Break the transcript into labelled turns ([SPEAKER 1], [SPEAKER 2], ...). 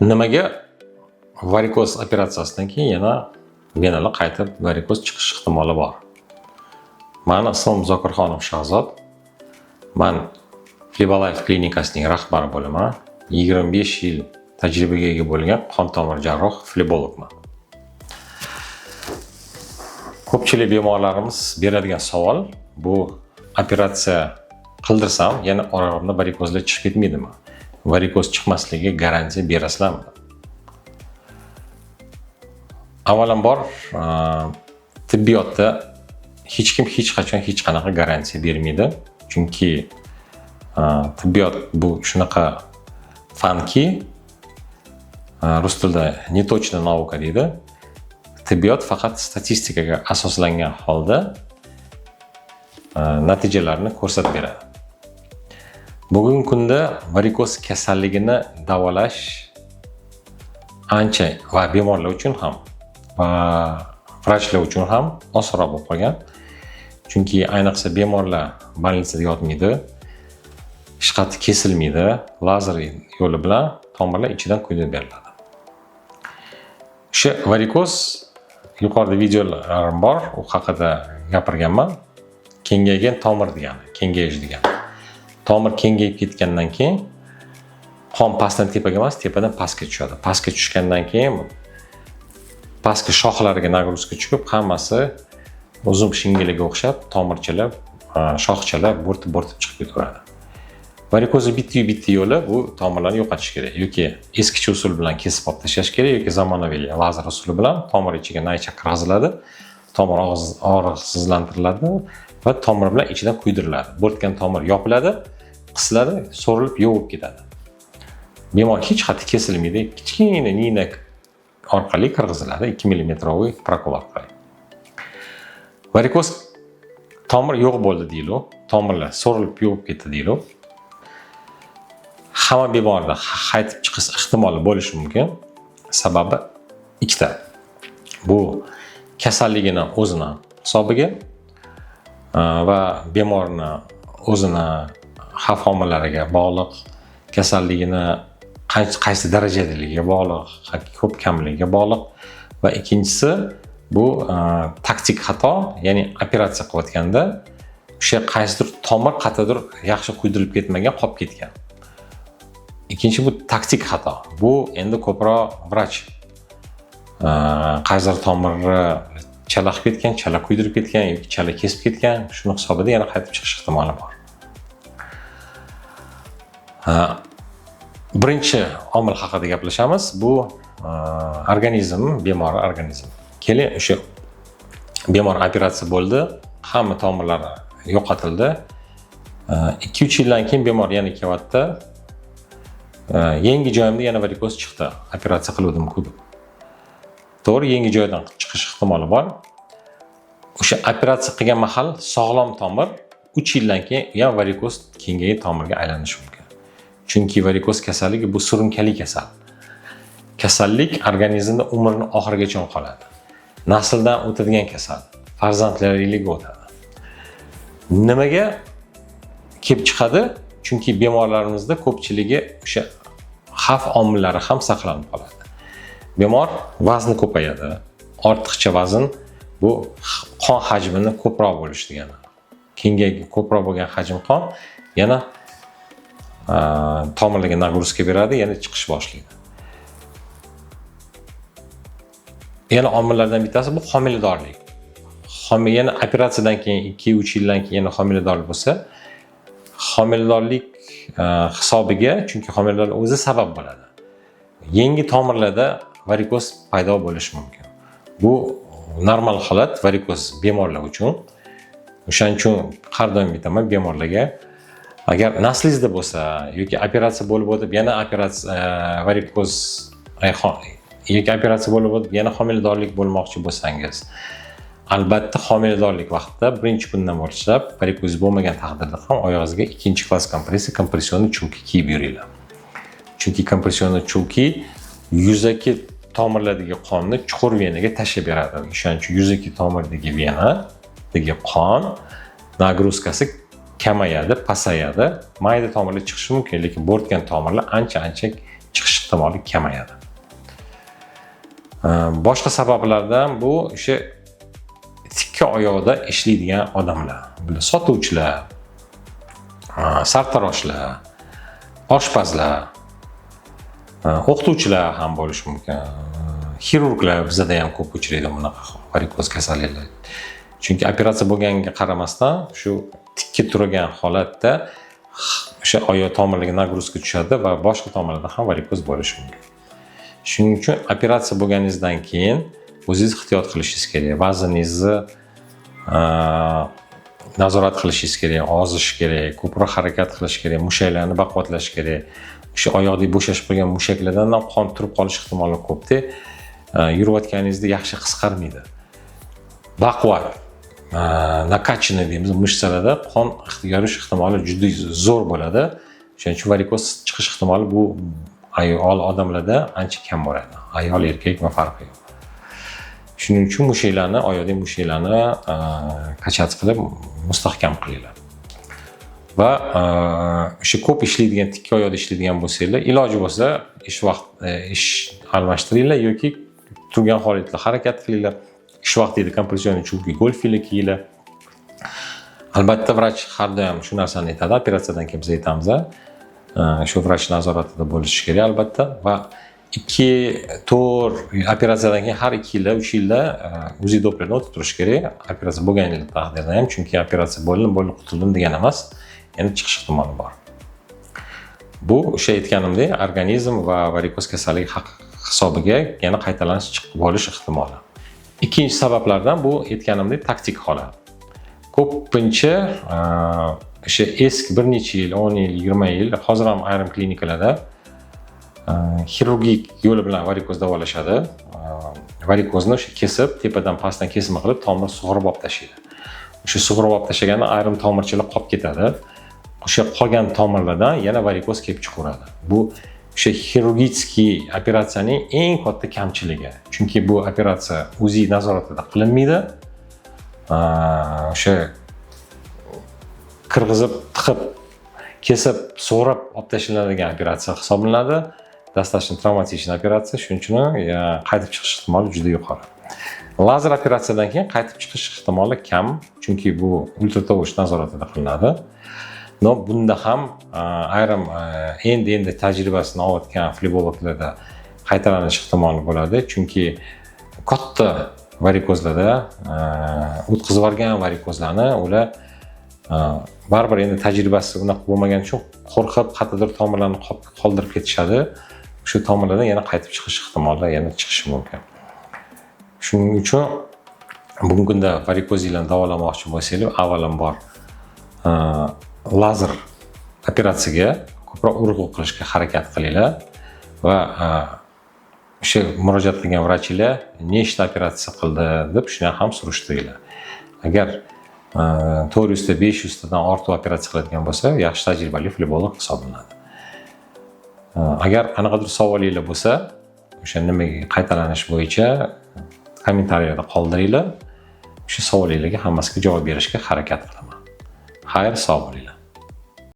[SPEAKER 1] Nimaga varikoz operatsiyasidan keyin yana venalar qaytib varikoz chiqish ehtimoli bor? Men ismim Zokirxonov Shahzod. Men Flibalife klinikasining rahbari bo'laman. 25 yil tajribaga ega bo'lgan qon tomir jarroh flebologman. Ko'pchilik bemorlarimiz beradigan savol bu operatsiya qildirsam yana orqamda varikozlar chiqib ketmaydimi? Varikoz chiqmasligiga garantiya berasizlarmi? Avvalambor tibbiyotda hech kim hech qachon hech qanaqa garantiya bermaydi. Chunki tibbiyot bu shunaqa fanki, rus tilida netochna nauka deydi. Tibbiyot faqat statistikaga asoslangan holda natijalarni ko'rsatib beradi. Bugungi kunda varikoz kasalligini davolash ancha va bemorlar uchun ham va vrachlar uchun ham osonroq bo'lib qolgan. Chunki ayniqsa bemorlar больницада yotmaydi, ishqati kesilmaydi, lazer yo'li bilan tomirlar ichidan quydirib beriladi. O'sha varikoz yuqorida videolarim bor, u haqida gapirganman. Kengaygan tomir degani, kengayish degani. Tomir kengayib ketgandan keyin qon pastdan tepaga emas, tepadan pastga tushadi. Pastga tushgandan keyin pastki shoxlariga nagruzka chiqib, hammasi uzun shingiliga o'xshab, tomirchalar, shoxchalar bo'rtib chiqib ketaveradi. Varikozni bitta yo'li bu tomirlarni yo'qotish kerak yoki eskicha usul bilan kesib olib tashlash kerak yoki zamonaviy lazer usuli bilan tomir ichiga naycha kirgiziladi, tomir og'izsizlantiriladi va tomir bilan ichidan quydiriladi. Bo'rtgan tomir yopiladi, qisiladi, so'rilib yovib ketadi. Bemor hech qati kesilmaydi, kichkina nina orqali kirgiziladi, 2 millimetroviy prokol orqali. Varikoz tomir yo'q bo'ldi deylik, tomirlar so'rilib yovib ketdi deylik. Hamma bemorda qaytib chiqish ehtimoli bo'lishi mumkin. Sababi ikkita. Bu kasalligining o'zini hisobiga va bemorni o'zini xavf omillariga bog'liq, kasalligini qaysi darajadaligiga bog'liq, ko'p kamligiga bog'liq va ikkinchisi bu taktik xato, ya'ni operatsiya qilayotganda o'sha qaysidir tomir qatadir yaxshi quydirilib ketmagan, qolib ketgan. Ikkinchi bu taktik xato. Bu endi ko'proq vrach qaysidir tomirni chala qilib ketgan, chala quydirib ketgan yoki chala kesib ketgan, shuni hisobida yana qaytib chiqish ehtimoli bor. Birinchi omil haqida gaplashamiz. Bu organizm, bemor organizm. Keling, o'sha bemor operatsiya bo'ldi, hamma tomirlar yo'qotildi. 2-3 yildan keyin bemor yana kelyapti. Yangi joyimda yana varikoz chiqdi. Operatsiya qildim ko'p. To'g'ri, yangi joydan chiqish ehtimoli bor. O'sha operatsiya qilgan mahal sog'lom tomir 3 yildan keyin yana varikoz kengayib tomirga aylanishi mumkin. Chunki varikoz kasalligi bu surunkali kasal. Kasallik organizmda umrining oxirigacha qoladi. Nasldan o'tadigan kasal, farzandlarga o'tadi. Nimaga kelib chiqadi? Chunki bemorlarimizda ko'pchiligi o'sha xavf omillari ham saqlanib qoladi. Bemor vazni ko'payadi. Ortiqcha vazn bu qon hajmini ko'proq bo'lish degani. Kengayib ko'proq bo'lgan hajm qon yana tomirlarga nagruzka beradi, yana chiqish boshlaydi. Yana omillardan bittasi bu homiladorlik. Yana operatsiyadan keyin 2-3 yildan keyin yana homiladorlik bo'lsa, homiladorlik hisobiga, chunki homiladorlik o'zi sabab bo'ladi. Yangi tomirlarda varikoz paydo bo'lishi mumkin. Bu normal holat varikoz bemorlar uchun. O'shaning uchun har doim aytaman bemorlarga, agar naslingizda bo'lsa yoki operatsiya bo'lib o'tib, yana operatsiya varikoz yoki operatsiya bo'lib o'tib, yana homiladorlik bo'lmoqchi bo'lsangiz, albatta homiladorlik vaqtida birinchi kundan boshlab varikoz bo'lmagan taqdirda ham oyog'ingizga ikkinchi klass kompressionli chulki kiyib yuringlar. Chunki kompressionli chulki yuzaki tomirlardagi qonni chuqur venaga tashlab beradi. O'shaning uchun yuzaki tomirdagi venadagi qon nagruzkasi kamayadi, pasayadi. Mayda tomirlar chiqishi mumkin, lekin bo'rtgan tomirlar ancha chiqish ehtimoli kamayadi. Boshqa sabablardan bu o'sha tikka oyoqda ishlaydigan odamlar, sotuvchilar, sartaroshlar, oshpazlar, o'qituvchilar ham bo'lishi mumkin. Xirurglar bizda ham ko'p uchraydi bunaqa varikoz kasalliklar. Chunki operatsiya bo'lganiga qaramasdan shu tikka turgan holatda o'sha oyoq tomirlariga nagruzka tushadi va boshqa tomirlarda ham varikoz bo'lishi mumkin. Shuning uchun operatsiya bo'lganingizdan keyin o'zingiz ehtiyot qilishingiz kerak. Vaziningizni nazorat qilishingiz kerak, ozish kerak, ko'proq harakat qilish kerak, mushaklarni baquvvatlash kerak. O'sha oyoqdagi bo'shashib qolgan mushaklardan ham qon turib qolish ehtimoli ko'pda. Yurayotganingizda yaxshi qisqarmaydi. Baquvvat, nakachini deymiz, mishsalarda qon yurish ehtimoli juda zo'r bo'ladi. Shuning uchun varikoz chiqish ehtimoli bu ayol odamlarda ancha kam bo'ladi. Ayol erkakma farqi yo'q. Shuning uchun mushaklarni, oyoqdagi mushaklarni kachat qilib mustahkam qilinglar. Va o'sha ko'p ishlaydigan, tikka oyoqda ishlaydigan bo'lsanglar, iloji bo'lsa ish almashtiringlar yoki turgan holatda harakat qilinglar. Ish vaqtida kompressionniy chubki golfinglar kiyinglar. Albatta vrach har doim shu narsani aytadi, operatsiyadan keyin biz aytamiz, shu vrach nazoratida bo'lish kerak albatta va 2-4 operatsiyadan keyin har 2 yilda, 3 yilda UZI Dopplerni o'tib turish kerak. Operatsiya bo'lganlik taqdirda ham, chunki operatsiya bo'ldim qutuldim degan emas, yana chiqish ehtimoli bor. Bu o'sha aytganimdek, organizm va varikoz kasalligi hisobiga yana qaytalanish chiqib bo'lish ehtimoli. Ikkinchi sabablardan bu aytganimdek taktik holat. Ko'pincha o'sha eski bir necha yil, 10 yil, 20 yil, hozir ham ayrim klinikalarda xirurgik yo'li bilan varikoz davolashadi. Varikozni o'sha kesib, tepadan pastdan kesim qilib, tomir sug'urib olib tashlaydi. O'sha sug'urib olib tashlaganda ayrim tomirchilar qolib ketadi. O'sha qolgan tomirlardan yana varikoz kelib chiqaveradi. Bu o'sha xirurgik operatsiyaning eng katta kamchiligi. Chunki bu operatsiya UZI nazoratida qilinmaydi. O'sha qirg'izib, tiqib, kesib, sug'urib olib tashlanadigan operatsiya hisoblanadi. Достаточно travmatik operatsiya, shuning uchun qaytib chiqish ehtimoli juda yuqori. Lazer operatsiyadan keyin qaytib chiqish ehtimoli kam, chunki bu ultratovush nazoratida qilinadi. No, bunda ham ayrim endi tajribasini olayotgan flebologlarda qaytalanish ehtimoli bo'ladi, chunki katta varikozlarda o'tkazib yuborgan varikozlarni ular baribir endi tajribasi unaqa bo'lmagan uchun qo'rqib qattiqdir tomirlarni qoldirib ketishadi. Shu tomirlardan yana qaytib chiqish ehtimoli yana chiqishi mumkin. Shuning uchun bugungi kunda varikozlarni davolamoqchi bo'lsangiz, avvalambor lazer operatsiyaga ko'proq urg'u qilishga harakat qilinglar va o'sha murojaat qilgan vrachlar nechta operatsiya qildi deb shuni ham surishtiringlar. Agar 400 ta 500 tadan ortiq operatsiya qiladigan bo'lsa, yaxshi tajribali flebolog hisoblanadi. Agar qanaqadir savolinglar bo'lsa, o'sha nimaga qaytalanish bo'yicha kommentariyada qoldiringlar. Shu savollarga hammasiga javob berishga harakat qilaman. Xayr, sog' bo'linglar.